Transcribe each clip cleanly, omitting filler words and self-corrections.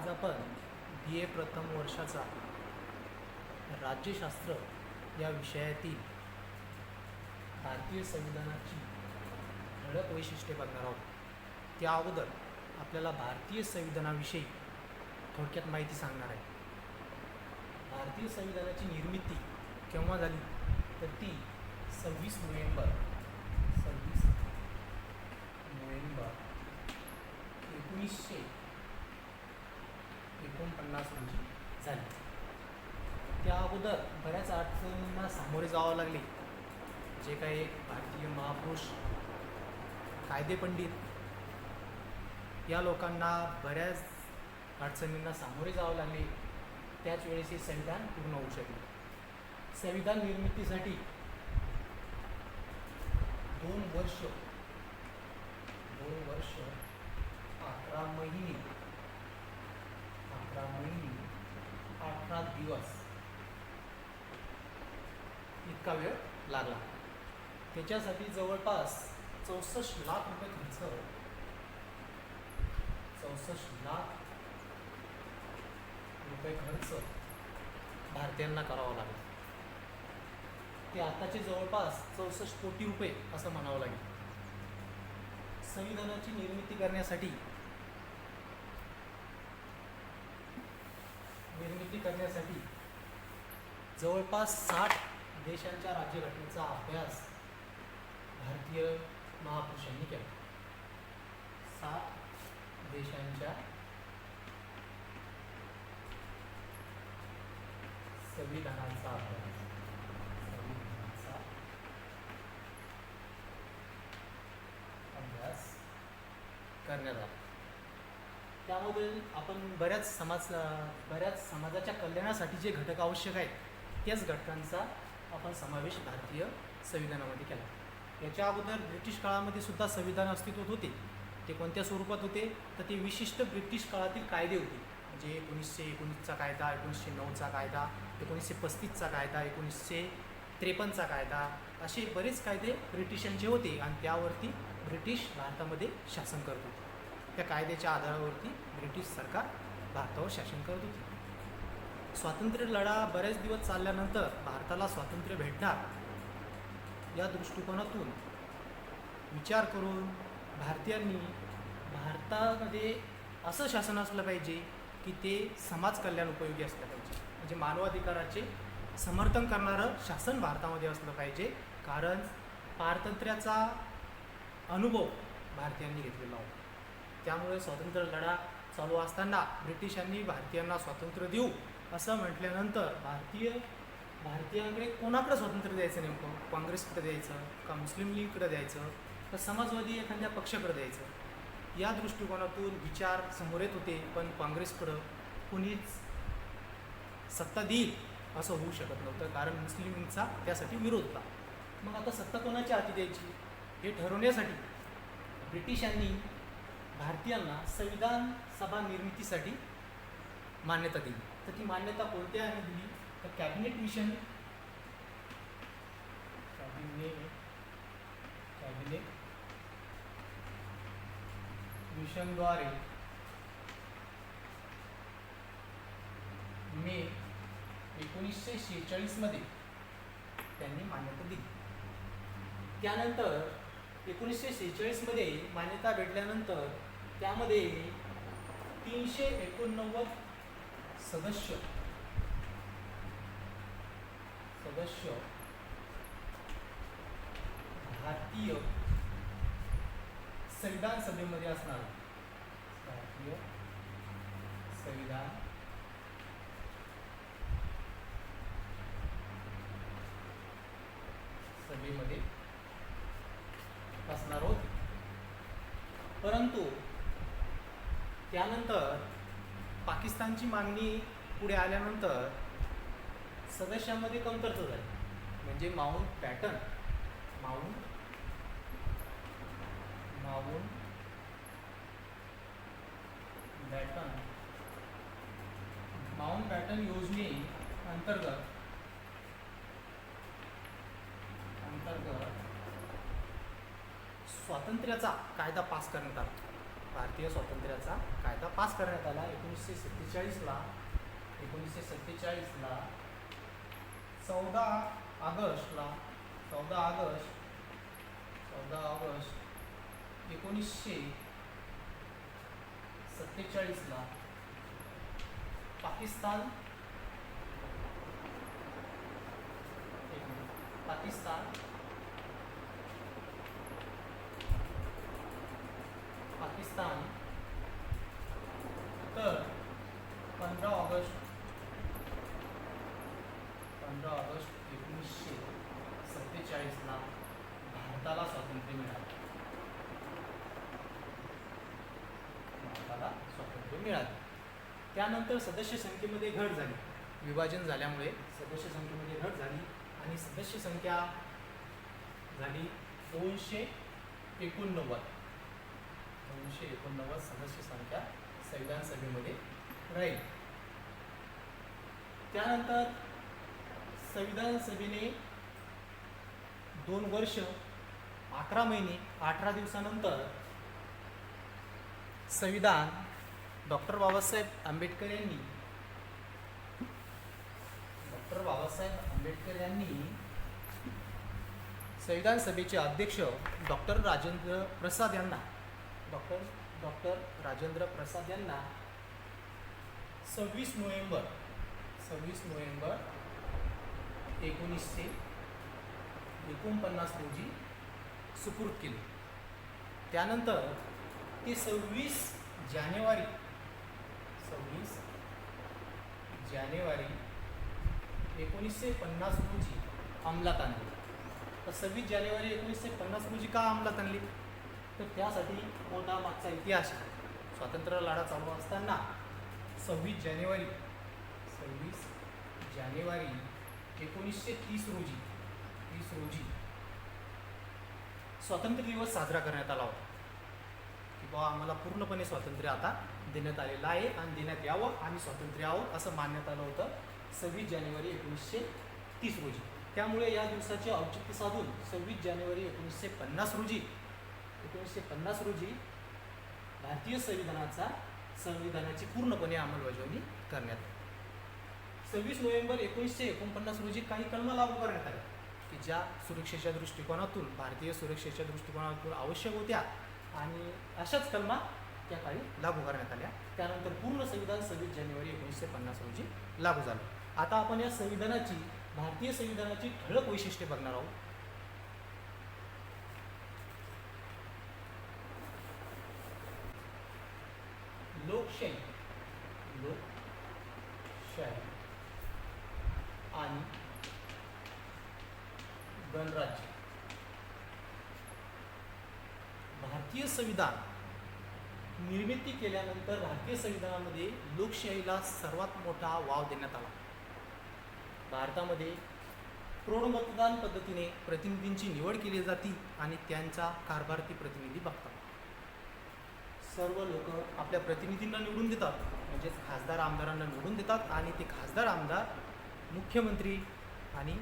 आज आपण BA प्रथम वर्षाचा राज्यशास्त्र या विषयातील भारतीय संविधानाची ठळक वैशिष्ट्ये बघणार आहोत. त्या अगोदर आपल्याला भारतीय संविधानाविषयी थोडक्यात माहिती सांगणार आहे. भारतीय संविधानाची निर्मिती केव्हा झाली तर ती 26 नोव्हेंबर 1949 रोजी झाली. त्या अगोदर बऱ्याच अडचणींना सामोरे जावं लागले. जे काही भारतीय महापुरुष कायदेपंडित या लोकांना बऱ्याच अडचणींना सामोरे जावं लागले. त्याच वेळेस हे संविधान पूर्ण होऊ शकले. संविधान निर्मितीसाठी 2 वर्ष 11 महिने 18 दिवस इतका वेळ लागला. त्याच्यासाठी जवळपास 64 लाख रुपये खर्च 64 लाख रुपये खर्च भारतीयांना करावा लागला. ते आताचे जवळपास 64 कोटी रुपये असं म्हणावं लागेल. संविधानाची निर्मिती करण्यासाठी जवळपास 60 देशांच्या राज्यघटनेचा अभ्यास भारतीय महापुरुषांनी केला. 60 देशांच्या संविधानाचा अभ्यास करण्यात आला. त्यामध्ये आपण बऱ्याच समाजाच्या कल्याणासाठी जे घटक आवश्यक आहेत त्याच घटकांचा आपण समावेश भारतीय संविधानामध्ये केला. याच्या अगोदर ब्रिटिश काळामध्ये सुद्धा संविधान अस्तित्वात होते. ते कोणत्या स्वरूपात होते तर ते विशिष्ट ब्रिटिश काळातील कायदे होते. म्हणजे 1919चा कायदा, 1909चा कायदा, 1935चा कायदा, 1953चा कायदा, असे बरेच कायदे ब्रिटिशांचे होते आणि त्यावरती ब्रिटिश भारतामध्ये शासन करत होते. त्या कायद्याच्या आधारावरती ब्रिटिश सरकार भारतावर शासन करत होते. स्वातंत्र्य लढा बरेच दिवस चालल्यानंतर भारताला स्वातंत्र्य भेटणार या दृष्टिकोनातून विचार करून भारतीयांनी भारतामध्ये असं शासन असलं पाहिजे की ते समाज कल्याण उपयोगी असलं पाहिजे. म्हणजे मानवाधिकाराचे समर्थन करणारं शासन भारतामध्ये असलं पाहिजे. कारण पारतंत्र्याचा अनुभव भारतीयांनी घेतलेला होता. त्यामुळे स्वातंत्र्य लढा चालू असताना ब्रिटिशांनी भारतीयांना स्वातंत्र्य देऊ असं म्हटल्यानंतर भारतीयांकडे कोणाकडे स्वातंत्र्य द्यायचं, नेमकं काँग्रेसकडे द्यायचं का मुस्लिम लीगकडे द्यायचं का समाजवादी एखाद्या पक्षाकडे द्यायचं, या दृष्टिकोनातून विचार समोर येत होते. पण काँग्रेसकडं कुणीच सत्ता देईल असं होऊ शकत नव्हतं, कारण मुस्लिम लीगचा त्यासाठी विरोध होता. मग आता सत्ता कोणाच्या हाती द्यायची हे ठरवण्यासाठी ब्रिटिशांनी भारतीयांना संविधान सभा निर्मितीसाठी मान्यता दिली. तर ती मान्यता कोणत्या दिली तर कॅबिनेट मिशनद्वारे मे 1946 मध्ये त्यांनी मान्यता दिली. त्यानंतर 1946 मध्ये मान्यता भेटल्यानंतर त्यामध्ये 389 सदस्य भारतीय संविधान सभेमध्ये असणार. भारतीय संविधान सभेमध्ये असणार होते. परंतु त्यानंतर पाकिस्तानची मागणी पुढे आल्यानंतर सदस्यांमध्ये कमतरता झाली. म्हणजे माउंट बॅटन योजने अंतर्गत स्वातंत्र्याचा कायदा पास करण्यात आला. भारतीय स्वातंत्र्याचा कायदा कायदा पास करण्यात आला 1947ला. 1947ला 14 ऑगस्ट 1947ला पाकिस्तान तर 15 ऑगस्ट 1947ला भारताला स्वातंत्र्य मिळालं. त्यानंतर सदस्य संख्येमध्ये घट झाली. विभाजन झाल्यामुळे सदस्य संख्येमध्ये घट झाली आणि सदस्य संख्या झाली 289 सदस्य संख्या संविधान सभेमध्ये राहील. त्यानंतर संविधान सभेने 2 वर्ष 11 महिने 18 दिवसानंतर संविधान डॉक्टर बाबासाहेब आंबेडकर यांनी संविधान सभेचे अध्यक्ष डॉक्टर राजेंद्र प्रसाद यांना 26 नोव्हेंबर 1949 रोजी सुपूर्द केले. त्यानंतर ते 26 जानेवारी 1950 रोजी अंमलात आणले. तर 26 जानेवारी 1950 रोजी का अंमलात आणली? तर त्यासाठी मोठा मागचा इतिहास आहे. स्वातंत्र्य लढा चालू असताना 26 जानेवारी 1930 रोजी स्वातंत्र्य दिवस साजरा करण्यात आला होता की बाबा आम्हाला पूर्णपणे स्वातंत्र्य आता देण्यात आलेलं आहे आणि देण्यात यावं आणि स्वातंत्र्य यावं असं मानण्यात आलं होतं 26 जानेवारी 1930 रोजी. त्यामुळे या दिवसाचे औचित्य साधून 26 जानेवारी 1950 रोजी भारतीय संविधानाची पूर्णपणे अंमलबजावणी करण्यात आली. 26 नोव्हेंबर 1949 रोजी काही कलमा लागू करण्यात आल्या की ज्या सुरक्षेच्या दृष्टिकोनातून भारतीय सुरक्षेच्या दृष्टिकोनातून आवश्यक होत्या आणि अशाच कलमा त्या काळी लागू करण्यात आल्या. त्यानंतर पूर्ण संविधान 26 जानेवारी 1950 रोजी लागू झालं. आता आपण या भारतीय संविधानाची ठळक वैशिष्ट्ये बघणार आहोत. लोकशाही आणि गणराज्य. भारतीय संविधान निर्मिती केल्यानंतर भारतीय संविधानामध्ये लोकशाहीला सर्वात मोठा वाव देण्यात आला. भारतामध्ये प्रौढ मतदान पद्धतीने प्रतिनिधींची निवड केली जाते आणि त्यांचा कारभार ते प्रतिनिधी बघतात. सर्व लोक आपल्या प्रतिनिधींना निवडून देतात, म्हणजेच खासदार आमदारांना निवडून देतात आणि ते खासदार आमदार मुख्यमंत्री आणि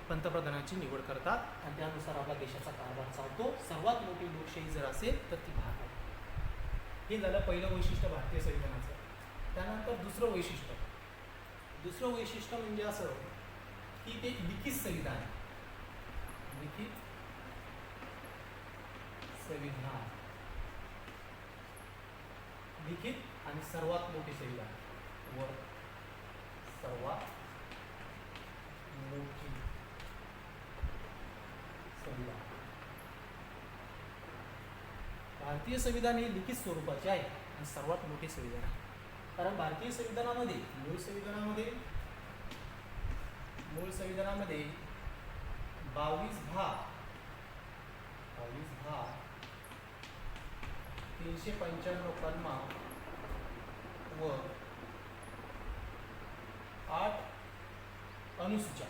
पंतप्रधानांची निवड करतात आणि त्यानुसार आपला देशाचा कारभार चालतो. सर्वात मोठी लोकशाही जर असेल तर ती भारतात. हे झालं पहिलं वैशिष्ट्य भारतीय संविधानाचं. त्यानंतर दुसरं वैशिष्ट्य म्हणजे असं की ते लिखित संविधान आहे. लिखित संविधान आणि सर्वात मोठे संविधान व सर्वात मोठी संविधान. भारतीय संविधान हे लिखित स्वरूपाचे आहे आणि सर्वात मोठे संविधान आहे. कारण भारतीय संविधानामध्ये मूळ संविधानामध्ये 22 भाग 395 कलमा व 8 अनुसूच्या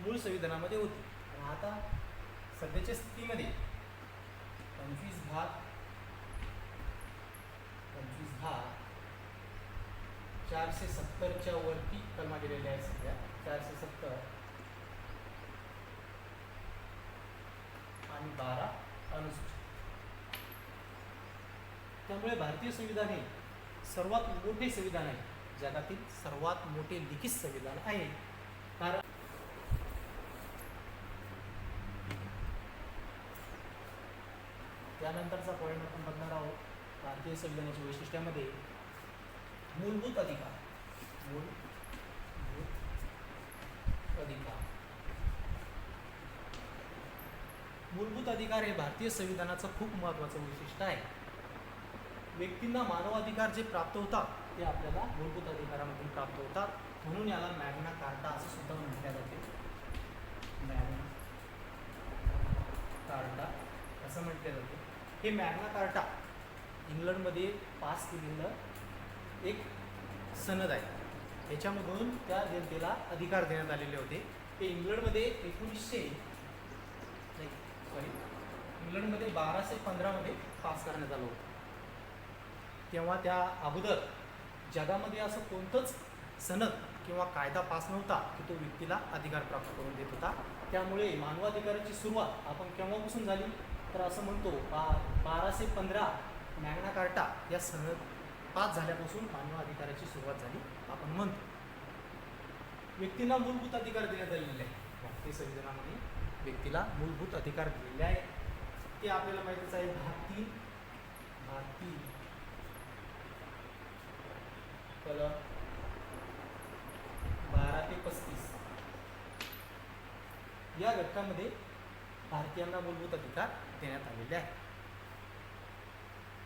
मूळ संविधानामध्ये होती. आणि आता सध्याच्या स्थितीमध्ये 25 भाग 470च्या वरती कलमा गेलेल्या आहेत. सध्या 470 त्यामुळे भारतीय संविधान हे सर्वात मोठे संविधान आहे, जगातील सर्वात मोठे लिखित संविधान आहे. कारण त्यानंतरचा पॉईंट आपण बघणार आहोत. भारतीय संविधानाच्या वैशिष्ट्यामध्ये मूलभूत अधिकार. मूलभूत अधिकार. मूलभूत अधिकार हे भारतीय संविधानाचं खूप महत्त्वाचं वैशिष्ट्य आहे. व्यक्तींना मानवाधिकार जे प्राप्त होतात ते आपल्याला मूलभूत अधिकारामधून प्राप्त होतात, म्हणून याला मॅग्ना कार्टा असं सुद्धा म्हटलं जाते. मॅग्ना कार्टा असं म्हटलं जाते. हे मॅग्ना कार्टा इंग्लंडमध्ये पास केलेलं एक सनद आहे. याच्यामधून त्या जनतेला अधिकार देण्यात आलेले होते. ते इंग्लंडमध्ये 1215 मध्ये पास करण्यात आलं होतं. तेव्हा त्या अगोदर जगामध्ये असं कोणतंच सनद किंवा कायदा पास नव्हता की तो व्यक्तीला अधिकार प्राप्त करून देत होता. त्यामुळे मानवाधिकाराची सुरुवात आपण केव्हापासून झाली तर असं म्हणतो 1215 मॅग्ना कार्टा या सनद पास झाल्यापासून मानवाधिकाराची सुरुवात झाली आपण म्हणतो. व्यक्तींना मूलभूत अधिकार देण्यात आलेले आहे. भारतीय संविधानामध्ये व्यक्तीला मूलभूत अधिकार दिलेले आहे. ते आपल्याला माहितीच आहे. भाग 3 कलम 12 ते 35 या घटकामध्ये भारतीयांना मूलभूत अधिकार देण्यात आलेले आहे.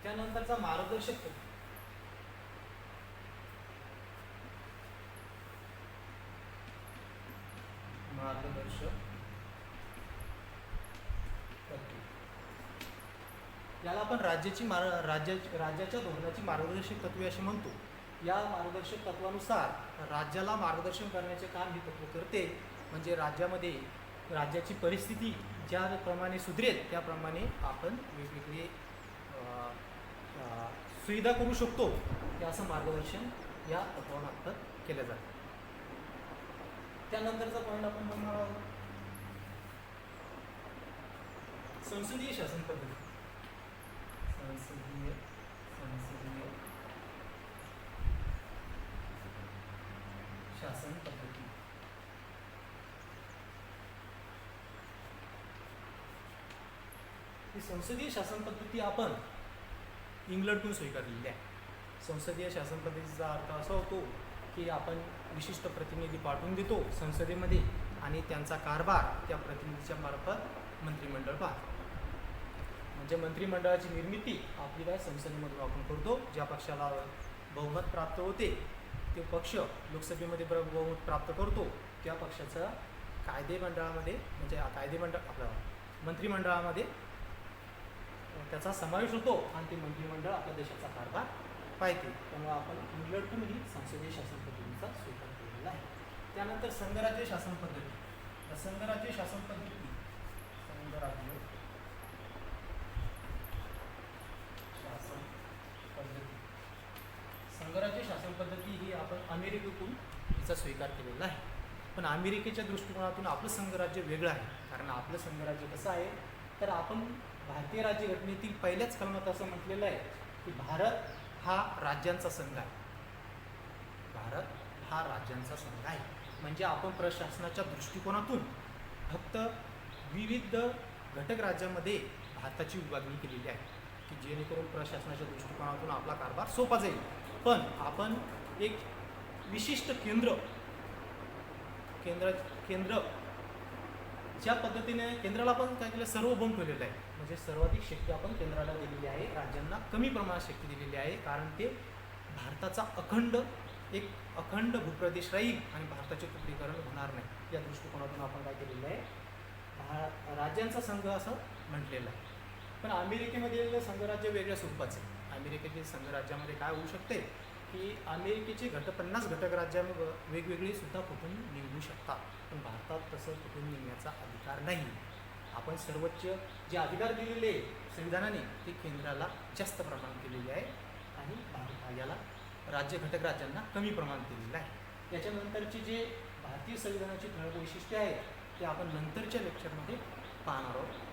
त्यानंतरचा मार्गदर्शक तत्त्व. याला आपण राज्याच्या धोरणाची मार्गदर्शक तत्त्वे असे म्हणतो. या मार्गदर्शक तत्वानुसार राज्याला मार्गदर्शन करण्याचे काम हे तत्व करते. म्हणजे राज्याची परिस्थिती ज्याप्रमाणे सुधरेल त्याप्रमाणे आपण वेगवेगळे सुविधा करू शकतो, हे असं मार्गदर्शन या तत्वामार्फत केलं जातं. त्यानंतरचा पॉईंट आपण बघणार आहोत संसदीय शासन पद्धती. संसदीय शासन पद्धती. ही संसदीय शासन पद्धती आपण इंग्लंडतून स्वीकारलेली आहे. संसदीय शासन पद्धतीचा अर्थ असा होतो की आपण विशिष्ट प्रतिनिधी पाठवून देतो संसदेमध्ये आणि त्यांचा कारभार त्या प्रतिनिधीच्या मार्फत मंत्रिमंडळ पाहतो. म्हणजे मंत्रिमंडळाची निर्मिती आपली काय संसदेमधून आपण करतो. ज्या पक्षाला बहुमत प्राप्त होते ते पक्ष लोकसभेमध्ये बहुमत प्राप्त करतो. त्या पक्षाचा कायदेमंडळामध्ये म्हणजे आपलं मंत्रिमंडळामध्ये त्याचा समावेश होतो आणि ते मंत्रिमंडळ आपल्या देशाचा कारभार पाहते. त्यामुळे आपण इंग्लंडतून ही संसदीय शासन पद्धतीचा स्वीकार केलेला आहे. त्यानंतर संघराज्य शासन पद्धती. संघराज्य शासन पद्धती संघराज्य शासन पद्धती ही आपण अमेरिकेतून हिचा स्वीकार केलेला आहे. पण अमेरिकेच्या दृष्टिकोनातून आपलं संघराज्य वेगळं आहे. कारण आपलं संघराज्य कसं आहे तर आपण भारतीय राज्यघटनेतील पहिल्याच कलमात असं म्हटलेलं आहे की भारत हा राज्यांचा संघ आहे. भारत हा राज्यांचा संघ आहे. म्हणजे आपण प्रशासनाच्या दृष्टिकोनातून फक्त विविध घटक राज्यामध्ये भारताची विभागणी केलेली आहे की जेणेकरून प्रशासनाच्या दृष्टिकोनातून आपला कारभार सोपा जाईल. पण आपण एक विशिष्ट केंद्र ज्या पद्धतीने केंद्राला आपण काय केलं सार्वभौम ठेवलेलं आहे. म्हणजे सर्वाधिक शक्ती आपण केंद्राला दिलेली आहे. राज्यांना कमी प्रमाणात शक्ती दिलेली आहे. कारण ते भारताचा अखंड भूप्रदेश राहील आणि भारताचे तुकडीकरण होणार नाही या दृष्टिकोनातून आपण काय केलेलं आहे राज्यांचा संघ असं म्हटलेलं आहे. पण अमेरिकेमध्ये संघराज्य वेगळ्या स्वरूपाचे. अमेरिकेतील संघराज्यामध्ये काय होऊ शकते की अमेरिकेचे 50 घटक राज्य वेगवेगळे सुद्धा कुठून निवडू शकतात. पण भारतात तसं कुठून निवडण्याचा अधिकार नाही. आपण सर्वोच्च जे अधिकार दिलेले संविधानाने ते केंद्राला जास्त प्रमाणात दिलेले आहे आणि याला घटक राज्यांना कमी प्रमाणात दिलेलं आहे. याच्यानंतरचे जे भारतीय संविधानाची ठळक वैशिष्ट्ये आहेत ते आपण नंतरच्या लेक्चरमध्ये पाहणार आहोत.